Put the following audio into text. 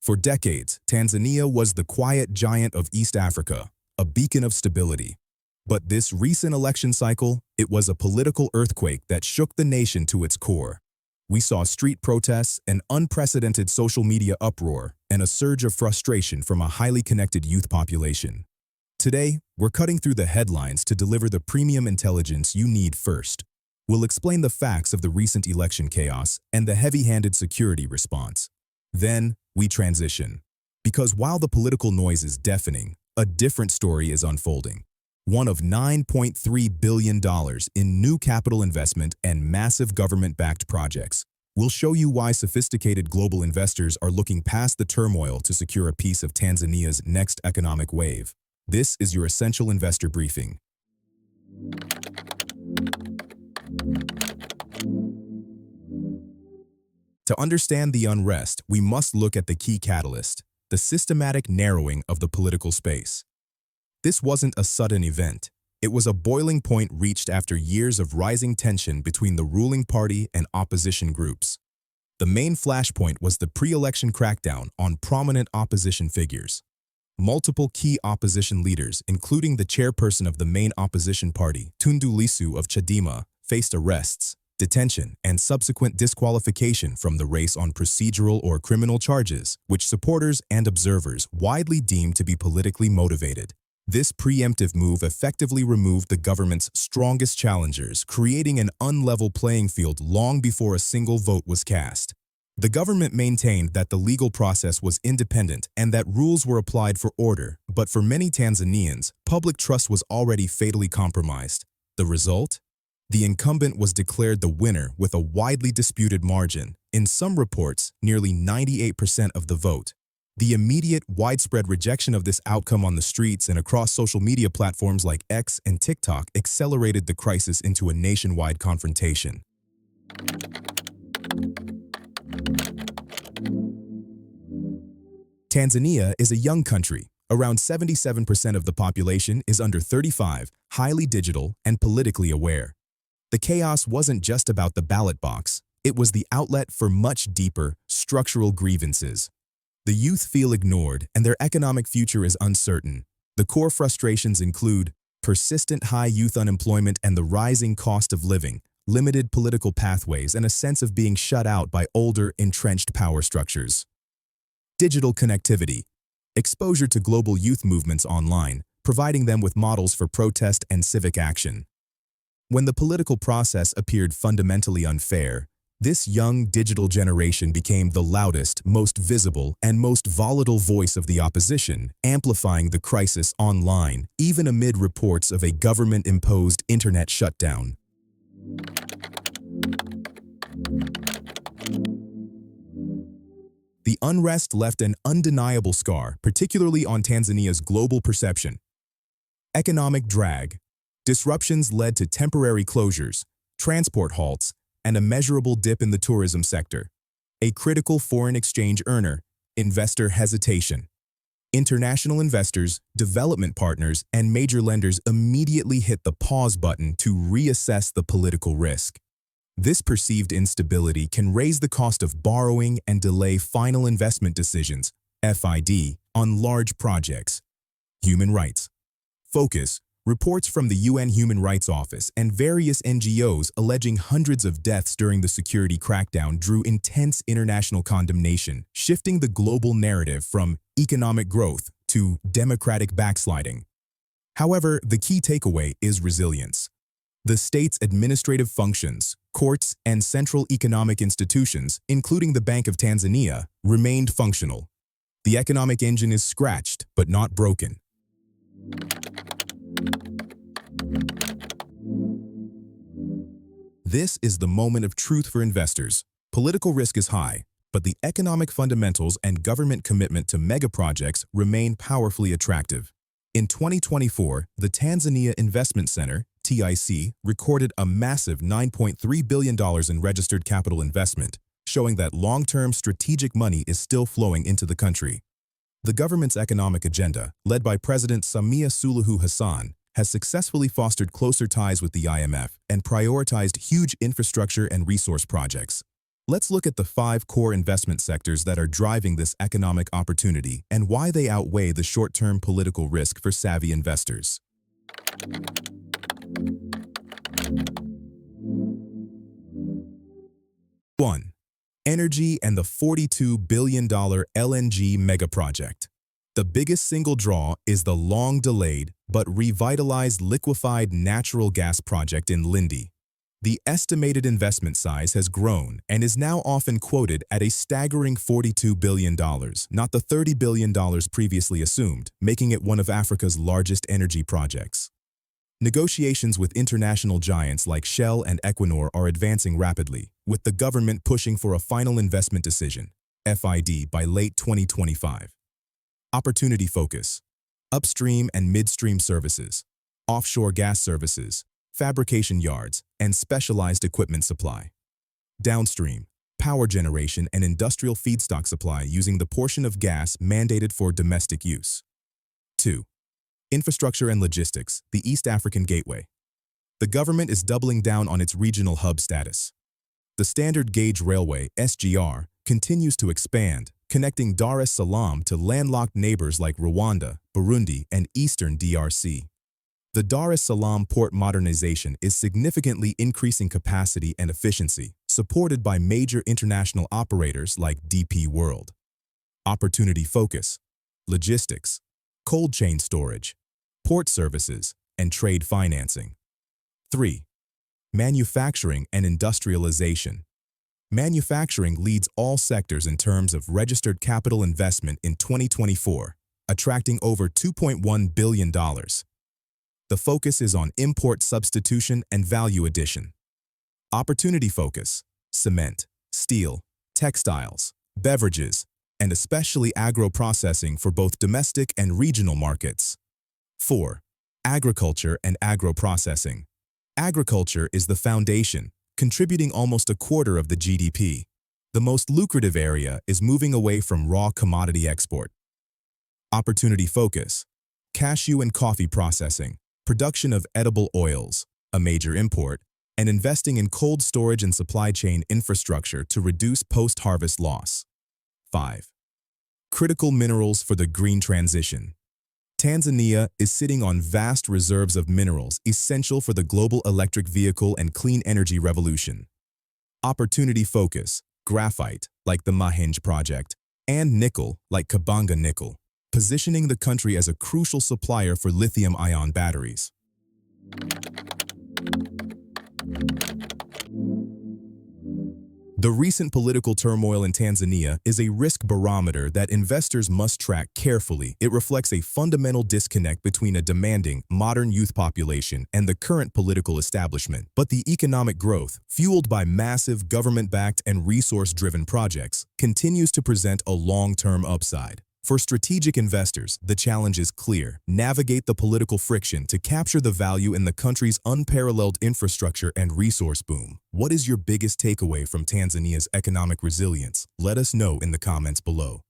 For decades, Tanzania was the quiet giant of East Africa, a beacon of stability. But this recent election cycle, it was a political earthquake that shook the nation to its core. We saw street protests, an unprecedented social media uproar, and a surge of frustration from a highly connected youth population. Today, we're cutting through the headlines to deliver the premium intelligence you need first. We'll explain the facts of the recent election chaos and the heavy-handed security response. Then, we transition. Because while the political noise is deafening, a different story is unfolding. One of $9.3 billion in new capital investment and massive government-backed projects. We'll show you why sophisticated global investors are looking past the turmoil to secure a piece of Tanzania's next economic wave. This is your Essential Investor Briefing. To understand the unrest, we must look at the key catalyst, the systematic narrowing of the political space. This wasn't a sudden event. It was a boiling point reached after years of rising tension between the ruling party and opposition groups. The main flashpoint was the pre-election crackdown on prominent opposition figures. Multiple key opposition leaders, including the chairperson of the main opposition party, Tundu Lissu of Chadema, faced arrests, detention, and subsequent disqualification from the race on procedural or criminal charges, which supporters and observers widely deemed to be politically motivated. This preemptive move effectively removed the government's strongest challengers, creating an unlevel playing field long before a single vote was cast. The government maintained that the legal process was independent and that rules were applied for order, but for many Tanzanians, public trust was already fatally compromised. The result? The incumbent was declared the winner with a widely disputed margin, in some reports, nearly 98% of the vote. The immediate, widespread rejection of this outcome on the streets and across social media platforms like X and TikTok accelerated the crisis into a nationwide confrontation. Tanzania is a young country. Around 77% of the population is under 35, highly digital, and politically aware. The chaos wasn't just about the ballot box. It was the outlet for much deeper, structural grievances. The youth feel ignored, and their economic future is uncertain. The core frustrations include persistent high youth unemployment and the rising cost of living, limited political pathways, and a sense of being shut out by older, entrenched power structures. Digital connectivity. Exposure to global youth movements online, providing them with models for protest and civic action. When the political process appeared fundamentally unfair, this young digital generation became the loudest, most visible, and most volatile voice of the opposition, amplifying the crisis online, even amid reports of a government-imposed internet shutdown. The unrest left an undeniable scar, particularly on Tanzania's global perception. Economic drag. Disruptions led to temporary closures, transport halts, and a measurable dip in the tourism sector. A critical foreign exchange earner, investor hesitation. International investors, development partners, and major lenders immediately hit the pause button to reassess the political risk. This perceived instability can raise the cost of borrowing and delay final investment decisions, FID, on large projects. Human rights. Focus. Reports from the UN Human Rights Office and various NGOs alleging hundreds of deaths during the security crackdown drew intense international condemnation, shifting the global narrative from economic growth to democratic backsliding. However, the key takeaway is resilience. The state's administrative functions, courts, and central economic institutions, including the Bank of Tanzania, remained functional. The economic engine is scratched, but not broken. This is the moment of truth for investors. Political risk is high, but the economic fundamentals and government commitment to megaprojects remain powerfully attractive. In 2024, the Tanzania Investment Center, TIC, recorded a massive $9.3 billion in registered capital investment, showing that long-term strategic money is still flowing into the country. The government's economic agenda, led by President Samia Suluhu Hassan, has successfully fostered closer ties with the IMF and prioritized huge infrastructure and resource projects. Let's look at the 5 core investment sectors that are driving this economic opportunity and why they outweigh the short-term political risk for savvy investors. 1. Energy and the $42 billion LNG megaproject. The biggest single draw is the long-delayed but revitalized liquefied natural gas project in Lindi. The estimated investment size has grown and is now often quoted at a staggering $42 billion, not the $30 billion previously assumed, making it one of Africa's largest energy projects. Negotiations with international giants like Shell and Equinor are advancing rapidly, with the government pushing for a final investment decision, FID, by late 2025. Opportunity focus: upstream and midstream services, offshore gas services, fabrication yards, and specialized equipment supply. Downstream: power generation and industrial feedstock supply using the portion of gas mandated for domestic use. 2. Infrastructure and logistics, the East African Gateway. The government is doubling down on its regional hub status. The Standard Gauge Railway, SGR, continues to expand, connecting Dar es Salaam to landlocked neighbors like Rwanda, Burundi, and Eastern DRC. The Dar es Salaam port modernization is significantly increasing capacity and efficiency, supported by major international operators like DP World. Opportunity focus: logistics, cold chain storage, port services, and trade financing. 3. Manufacturing and industrialization. Manufacturing leads all sectors in terms of registered capital investment in 2024, attracting over $2.1 billion. The focus is on import substitution and value addition. Opportunity focus: cement, steel, textiles, beverages, and especially agro-processing for both domestic and regional markets. 4. Agriculture and agro-processing. Agriculture is the foundation, contributing almost a quarter of the GDP. The most lucrative area is moving away from raw commodity export. Opportunity focus: cashew and coffee processing, production of edible oils, a major import, and investing in cold storage and supply chain infrastructure to reduce post-harvest loss. 5. Critical minerals for the green transition. Tanzania is sitting on vast reserves of minerals essential for the global electric vehicle and clean energy revolution. Opportunity focus: graphite, like the Mahenge project, and nickel, like Kabanga Nickel, positioning the country as a crucial supplier for lithium-ion batteries. The recent political turmoil in Tanzania is a risk barometer that investors must track carefully. It reflects a fundamental disconnect between a demanding, modern youth population and the current political establishment. But the economic growth, fueled by massive government-backed and resource-driven projects, continues to present a long-term upside. For strategic investors, the challenge is clear: navigate the political friction to capture the value in the country's unparalleled infrastructure and resource boom. What is your biggest takeaway from Tanzania's economic resilience? Let us know in the comments below.